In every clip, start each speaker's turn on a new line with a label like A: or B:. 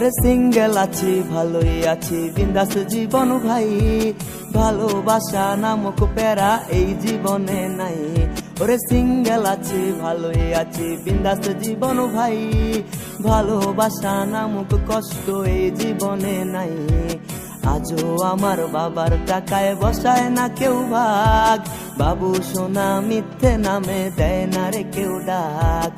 A: ওরে সিঙ্গেল আছি ভালোই আছি বিন্দাস জীবন ভাই, ভালোবাসা নামক প্যারা এই জীবনে নাই। ওরে সিঙ্গেল আছি ভালোই আছি বিন্দাস জীবন ভাই, ভালোবাসা নামক কষ্ট এই জীবনে নাই। আজও আমার বাবার টাকায় বসায় না কেউ ভাগ, বাবু সোনা মিথ্যে নামে দেয় না রে কেউ ডাক।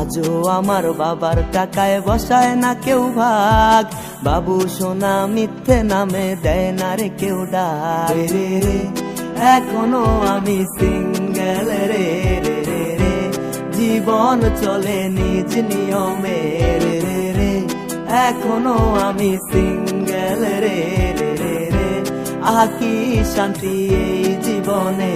A: আজও আমার বাবার টাকায় বসায় না কেউ ভাগ, বাবু সোনা মিথ্যে নামে দেয় না রে কেউ ডাক। রে রে এখনো আমি সিঙ্গেল রে রে রে রে, জীবন চলে নিজ নিয়মে রে রে রে, এখনো আমি সিঙ্গেল রে রে রে রে, আহা কি শান্তি এই জীবনে।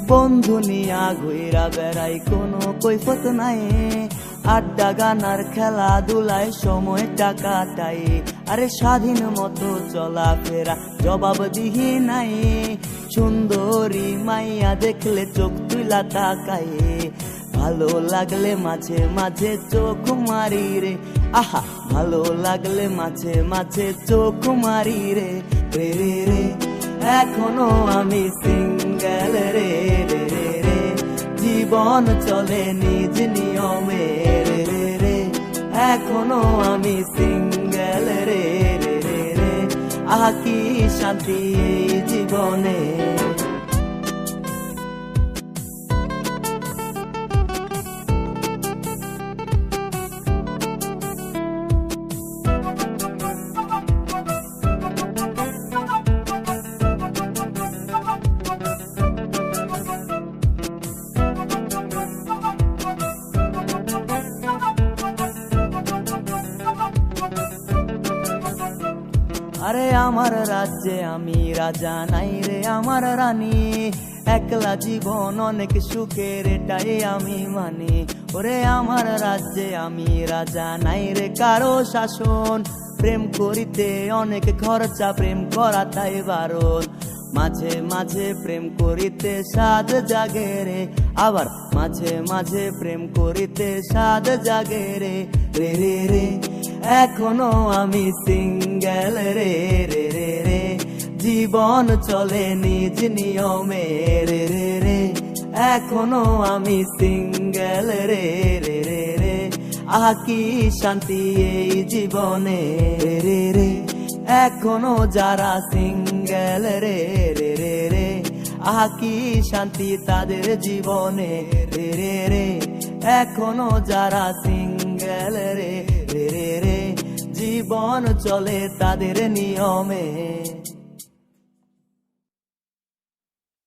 A: বন্ধু নিয়া ঘুরা বেড়াই কোনো কৈফত নাই, আড্ডা গানার খেলাধুলায় সময়টা কাটাই। আরে স্বাধীন মতো চলাফেরা জবাবদিহি নাই, সুন্দরী মাইয়া দেখলে চোখ তুলা তাকাই। ভালো লাগলে মাঝে মাঝে চোখ মারি রে, আহা ভালো লাগলে মাঝে মাঝে চোখ মারি রে রে রে রে, এখনো আমি সিঙ্গেল রে রে রে রে, জীবন চলে নিজ নিয়মে রে রে রে, এখনো আমি সিঙ্গেল রে রে রে রে, আহা কি শান্তি এই জীবনে। আরে আমার রাজ্যে আমি রাজা নাই রে আমার রানী, একলা জীবন অনেক সুখের এটাই আমি মানি। ওরে আমার রাজ্যে আমি রাজা নাই রে কারো শাসন, প্রেম করিতে অনেক খরচা প্রেম করা তাই বারণ। মাঝে মাঝে প্রেম করিতে সাদ জাগে রে, আবার মাঝে মাঝে প্রেম করিতে সাদ জাগে রে রে রে রে, এখনো আমি সিঙ্গেল রে রে রে রে, জীবন চলে নিজ নিয়মে রে রে রে, এখনো আমি সিঙ্গেল রে রে রে রে, আহা কি শান্তি এই জীবনে রে রে রে, এখনো যারা সিঙ্গেল রে রে রে রে, আহা কি শান্তি তাদের জীবনে রে রে রে, এখনো যারা সিঙ্গেল রে রে রে রে, জীবন চলে তাদের নিয়মে।